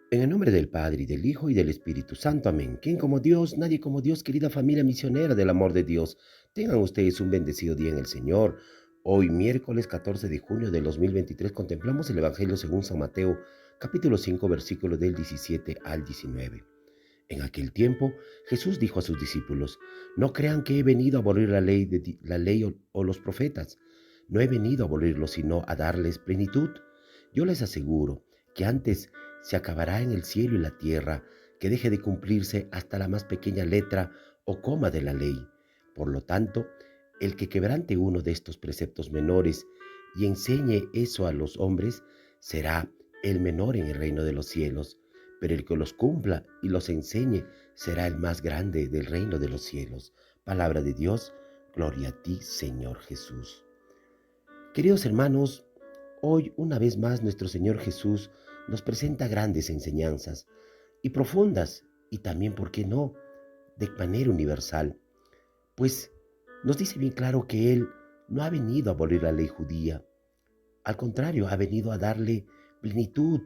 En el nombre del Padre, y del Hijo, y del Espíritu Santo. Amén. ¿Quién como Dios? Nadie como Dios, querida familia misionera del amor de Dios. Tengan ustedes un bendecido día en el Señor. Hoy, miércoles 14 de junio del 2023, contemplamos el Evangelio según San Mateo, capítulo 5, versículos del 17 al 19. En aquel tiempo, Jesús dijo a sus discípulos: No crean que he venido a abolir la ley o los profetas. No he venido a abolirlos, sino a darles plenitud. Yo les aseguro que antes se acabará en el cielo y la tierra que deje de cumplirse hasta la más pequeña letra o coma de la ley. Por lo tanto, el que quebrante uno de estos preceptos menores y enseñe eso a los hombres será el menor en el reino de los cielos, pero el que los cumpla y los enseñe será el más grande del reino de los cielos. Palabra de Dios, gloria a ti, Señor Jesús. Queridos hermanos, hoy una vez más nuestro Señor Jesús nos presenta grandes enseñanzas y profundas, y también, ¿por qué no?, de manera universal, pues nos dice bien claro que Él no ha venido a abolir la ley judía. Al contrario, ha venido a darle plenitud,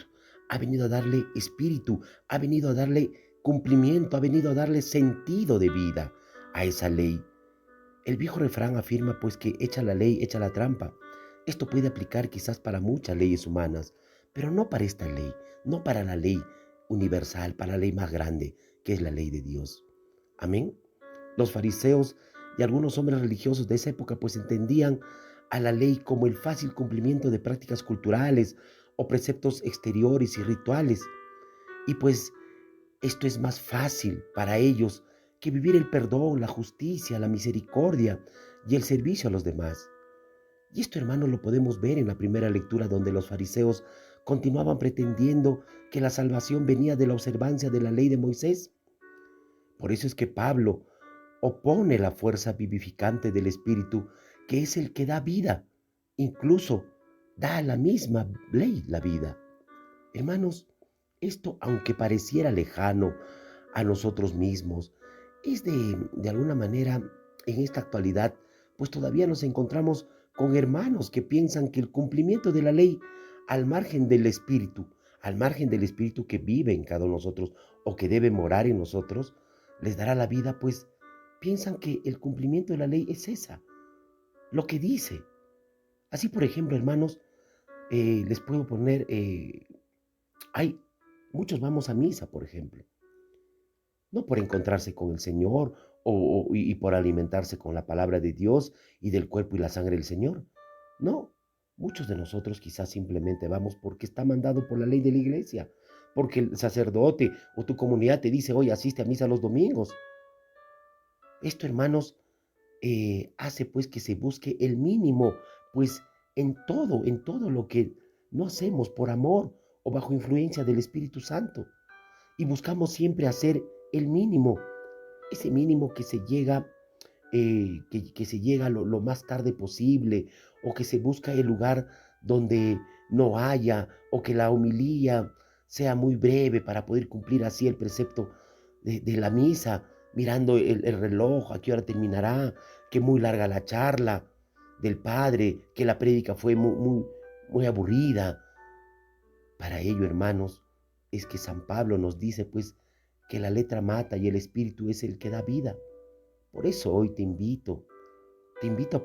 ha venido a darle espíritu, ha venido a darle cumplimiento, ha venido a darle sentido de vida a esa ley. El viejo refrán afirma pues que echa la ley, echa la trampa. Esto puede aplicar quizás para muchas leyes humanas, pero no para esta ley, no para la ley universal, para la ley más grande, que es la ley de Dios. Amén. Los fariseos y algunos hombres religiosos de esa época pues entendían a la ley como el fácil cumplimiento de prácticas culturales o preceptos exteriores y rituales. Y pues esto es más fácil para ellos que vivir el perdón, la justicia, la misericordia y el servicio a los demás. Y esto, hermano, lo podemos ver en la primera lectura, donde los fariseos continuaban pretendiendo que la salvación venía de la observancia de la ley de Moisés. Por eso es que Pablo opone la fuerza vivificante del Espíritu, que es el que da vida, incluso da a la misma ley la vida. Hermanos, esto, aunque pareciera lejano a nosotros mismos, es de alguna manera, en esta actualidad, pues todavía nos encontramos con hermanos que piensan que el cumplimiento de la ley al margen del Espíritu, al margen del Espíritu que vive en cada uno de nosotros o que debe morar en nosotros, les dará la vida, pues piensan que el cumplimiento de la ley es esa, lo que dice. Así, por ejemplo, hermanos, les puedo poner, hay muchos vamos a misa, por ejemplo, no por encontrarse con el Señor y por alimentarse con la palabra de Dios y del cuerpo y la sangre del Señor. No, muchos de nosotros quizás simplemente vamos porque está mandado por la ley de la iglesia, porque el sacerdote o tu comunidad te dice: oye, asiste a misa los domingos. Esto, hermanos, hace pues que se busque el mínimo, pues en todo lo que no hacemos por amor o bajo influencia del Espíritu Santo. Y buscamos siempre hacer el mínimo, ese mínimo que se llega, que se llega lo más tarde posible, o que se busca el lugar donde no haya, o que la homilía sea muy breve para poder cumplir así el precepto de la misa, mirando el reloj, a qué hora terminará, que muy larga la charla del padre, que la prédica fue muy aburrida. Para ello, hermanos, es que San Pablo nos dice pues que la letra mata y el espíritu es el que da vida. Por eso hoy te invito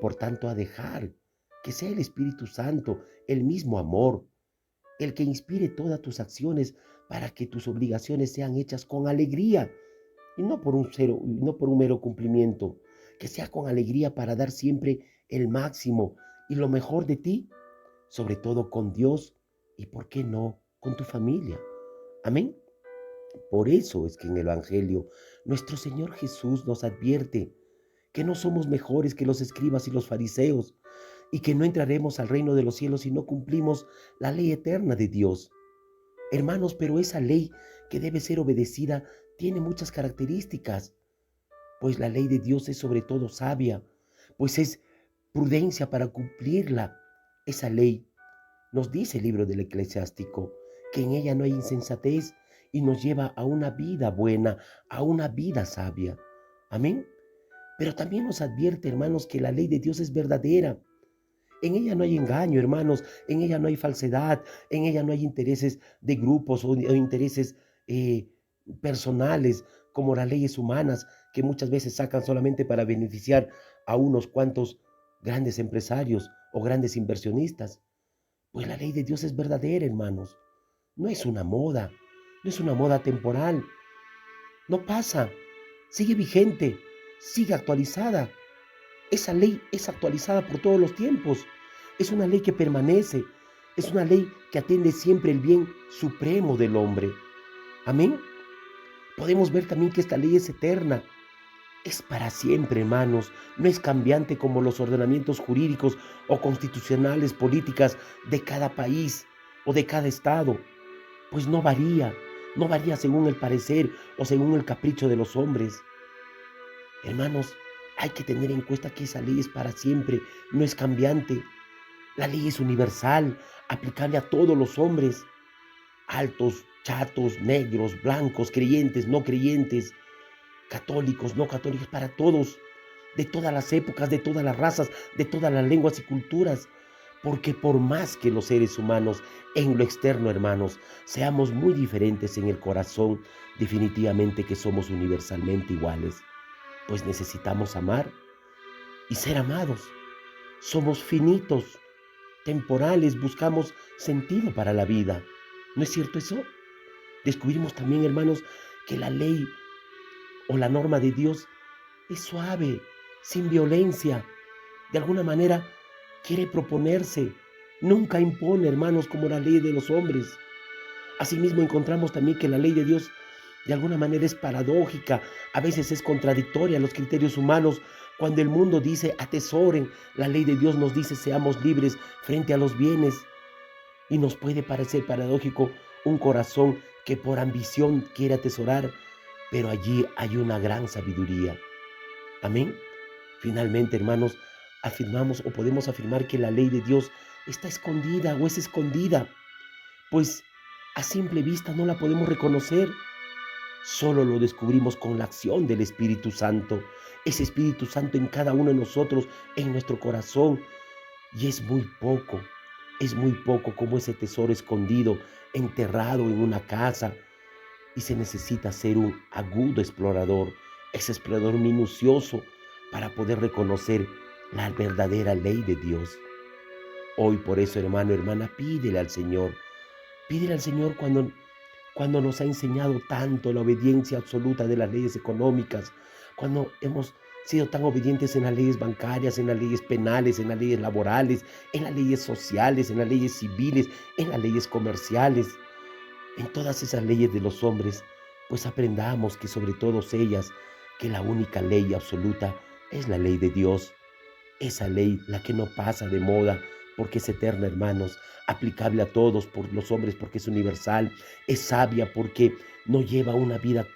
por tanto a dejar que sea el Espíritu Santo, el mismo amor, el que inspire todas tus acciones para que tus obligaciones sean hechas con alegría y no por un mero cumplimiento, que sea con alegría para dar siempre el máximo y lo mejor de ti, sobre todo con Dios y, ¿por qué no?, con tu familia. Amén. Por eso es que en el Evangelio nuestro Señor Jesús nos advierte que no somos mejores que los escribas y los fariseos, y que no entraremos al reino de los cielos si no cumplimos la ley eterna de Dios. Hermanos, pero esa ley que debe ser obedecida tiene muchas características, pues la ley de Dios es sobre todo sabia, pues es prudencia para cumplirla. Esa ley nos dice el libro del Eclesiástico que en ella no hay insensatez y nos lleva a una vida buena, a una vida sabia. Amén. Pero también nos advierte, hermanos, que la ley de Dios es verdadera. En ella no hay engaño, hermanos, en ella no hay falsedad, en ella no hay intereses de grupos o intereses eh, personales como las leyes humanas que muchas veces sacan solamente para beneficiar a unos cuantos grandes empresarios o grandes inversionistas. Pues la ley de Dios es verdadera, hermanos. No es una moda, no es una moda temporal. No pasa, sigue vigente, sigue actualizada. Esa ley es actualizada por todos los tiempos. Es una ley que permanece. Es una ley que atiende siempre el bien supremo del hombre. Amén. Podemos ver también que esta ley es eterna. Es para siempre, hermanos. No es cambiante como los ordenamientos jurídicos o constitucionales políticas de cada país o de cada estado. Pues no varía. No varía según el parecer o según el capricho de los hombres. Hermanos, hay que tener en cuenta que esa ley es para siempre, no es cambiante. La ley es universal, aplicable a todos los hombres, altos, chatos, negros, blancos, creyentes, no creyentes, católicos, no católicos, para todos, de todas las épocas, de todas las razas, de todas las lenguas y culturas. Porque por más que los seres humanos en lo externo, hermanos, seamos muy diferentes en el corazón, definitivamente que somos universalmente iguales, pues necesitamos amar y ser amados. Somos finitos, temporales, buscamos sentido para la vida. ¿No es cierto eso? Descubrimos también, hermanos, que la ley o la norma de Dios es suave, sin violencia. De alguna manera quiere proponerse. Nunca impone, hermanos, como la ley de los hombres. Asimismo, encontramos también que la ley de Dios de alguna manera es paradójica, a veces es contradictoria a los criterios humanos. Cuando el mundo dice atesoren, la ley de Dios nos dice seamos libres frente a los bienes. Y nos puede parecer paradójico un corazón que por ambición quiere atesorar, pero allí hay una gran sabiduría. Amén. Finalmente, hermanos, afirmamos o podemos afirmar que la ley de Dios está escondida o es escondida, pues a simple vista no la podemos reconocer. Solo lo descubrimos con la acción del Espíritu Santo, ese Espíritu Santo en cada uno de nosotros, en nuestro corazón. Y es muy poco como ese tesoro escondido, enterrado en una casa. Y se necesita ser un agudo explorador, ese explorador minucioso para poder reconocer la verdadera ley de Dios. Hoy por eso, hermano, hermana, pídele al Señor cuando nos ha enseñado tanto la obediencia absoluta de las leyes económicas, cuando hemos sido tan obedientes en las leyes bancarias, en las leyes penales, en las leyes laborales, en las leyes sociales, en las leyes civiles, en las leyes comerciales, en todas esas leyes de los hombres, pues aprendamos que sobre todas ellas, que la única ley absoluta es la ley de Dios. Esa ley, la que no pasa de moda, porque es eterna, hermanos, aplicable a todos por los hombres, porque es universal, es sabia, porque nos lleva una vida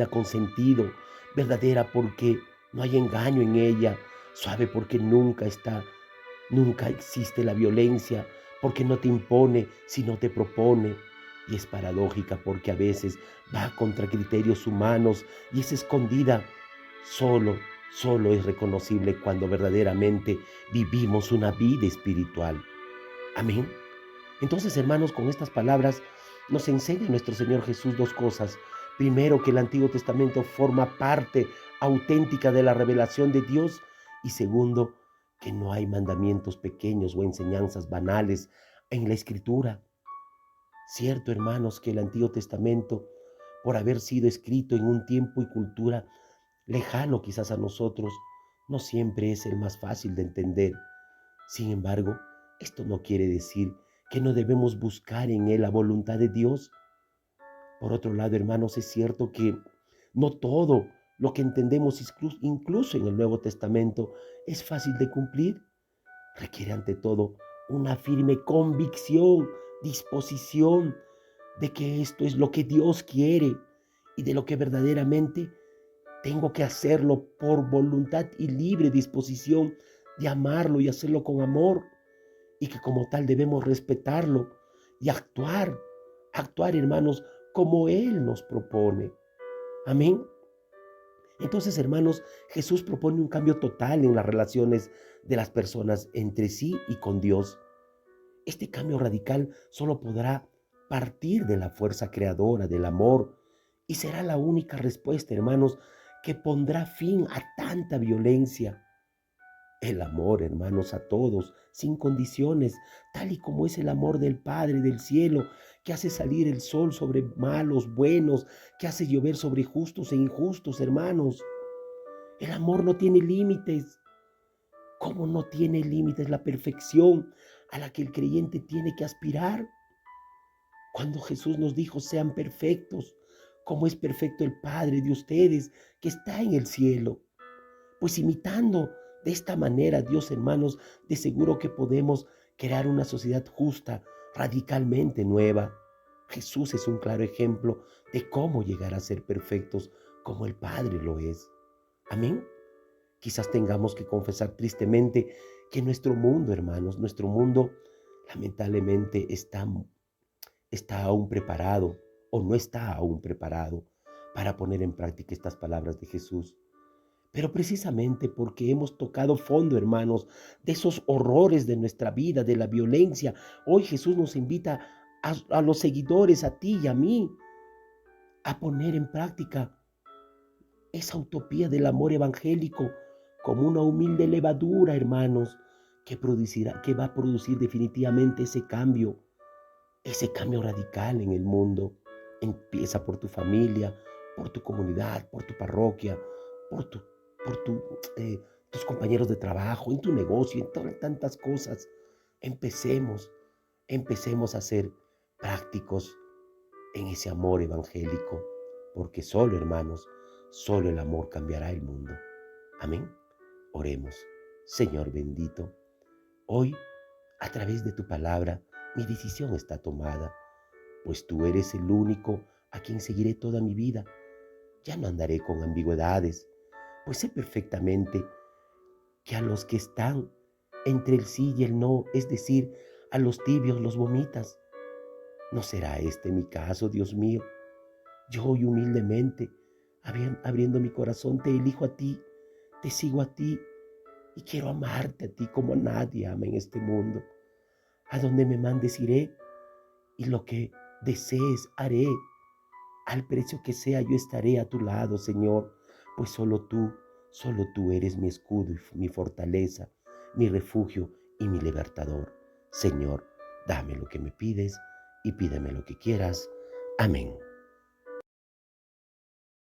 con sentido, verdadera, porque no hay engaño en ella, suave, porque nunca existe la violencia, porque no te impone, sino te propone. Y es paradójica porque a veces va contra criterios humanos y es escondida. Solo es reconocible cuando verdaderamente vivimos una vida espiritual. Amén. Entonces, hermanos, con estas palabras nos enseña nuestro Señor Jesús dos cosas. Primero, que el Antiguo Testamento forma parte auténtica de la revelación de Dios. Y segundo, que no hay mandamientos pequeños o enseñanzas banales en la Escritura. Cierto, hermanos, que el Antiguo Testamento, por haber sido escrito en un tiempo y cultura lejano quizás a nosotros, no siempre es el más fácil de entender. Sin embargo, esto no quiere decir que no debemos buscar en él la voluntad de Dios. Por otro lado, hermanos, es cierto que no todo lo que entendemos, incluso en el Nuevo Testamento, es fácil de cumplir. Requiere ante todo una firme convicción, disposición de que esto es lo que Dios quiere y de lo que verdaderamente tengo que hacerlo por voluntad y libre disposición de amarlo y hacerlo con amor, y que como tal debemos respetarlo y actuar, hermanos, como Él nos propone. Amén. Entonces, hermanos, Jesús propone un cambio total en las relaciones de las personas entre sí y con Dios. Este cambio radical solo podrá partir de la fuerza creadora del amor y será la única respuesta, hermanos, que pondrá fin a tanta violencia. El amor, hermanos, a todos, sin condiciones, tal y como es el amor del Padre del cielo, que hace salir el sol sobre malos, buenos, que hace llover sobre justos e injustos, hermanos. El amor no tiene límites. ¿Cómo no tiene límites la perfección a la que el creyente tiene que aspirar? Cuando Jesús nos dijo, sean perfectos, como es perfecto el Padre de ustedes que está en el cielo. Pues imitando de esta manera a Dios, hermanos, de seguro que podemos crear una sociedad justa, radicalmente nueva. Jesús es un claro ejemplo de cómo llegar a ser perfectos como el Padre lo es. Amén. Quizás tengamos que confesar tristemente que nuestro mundo, hermanos, nuestro mundo lamentablemente está aún preparado o no está aún preparado para poner en práctica estas palabras de Jesús. Pero precisamente porque hemos tocado fondo, hermanos, de esos horrores de nuestra vida, de la violencia, hoy Jesús nos invita a los seguidores, a ti y a mí, a poner en práctica esa utopía del amor evangélico como una humilde levadura, hermanos, que va a producir definitivamente ese cambio radical en el mundo. Empieza por tu familia, por tu comunidad, por tu parroquia, por tu, por tus compañeros de trabajo, en tu negocio, en tantas cosas. Empecemos, empecemos a ser prácticos en ese amor evangélico, porque solo, hermanos, solo el amor cambiará el mundo. Amén. Oremos. Señor bendito, hoy, a través de tu palabra, mi decisión está tomada, pues tú eres el único a quien seguiré toda mi vida. Ya no andaré con ambigüedades, pues sé perfectamente que a los que están entre el sí y el no, es decir, a los tibios los vomitas. ¿No será este mi caso, Dios mío? Yo hoy humildemente, abriendo mi corazón, te elijo a ti, te sigo a ti y quiero amarte a ti como a nadie ama en este mundo. A donde me mandes iré y lo que desees haré. Al precio que sea yo estaré a tu lado, Señor, pues solo tú eres mi escudo y mi fortaleza, mi refugio y mi libertador. Señor, dame lo que me pides y pídeme lo que quieras. Amén.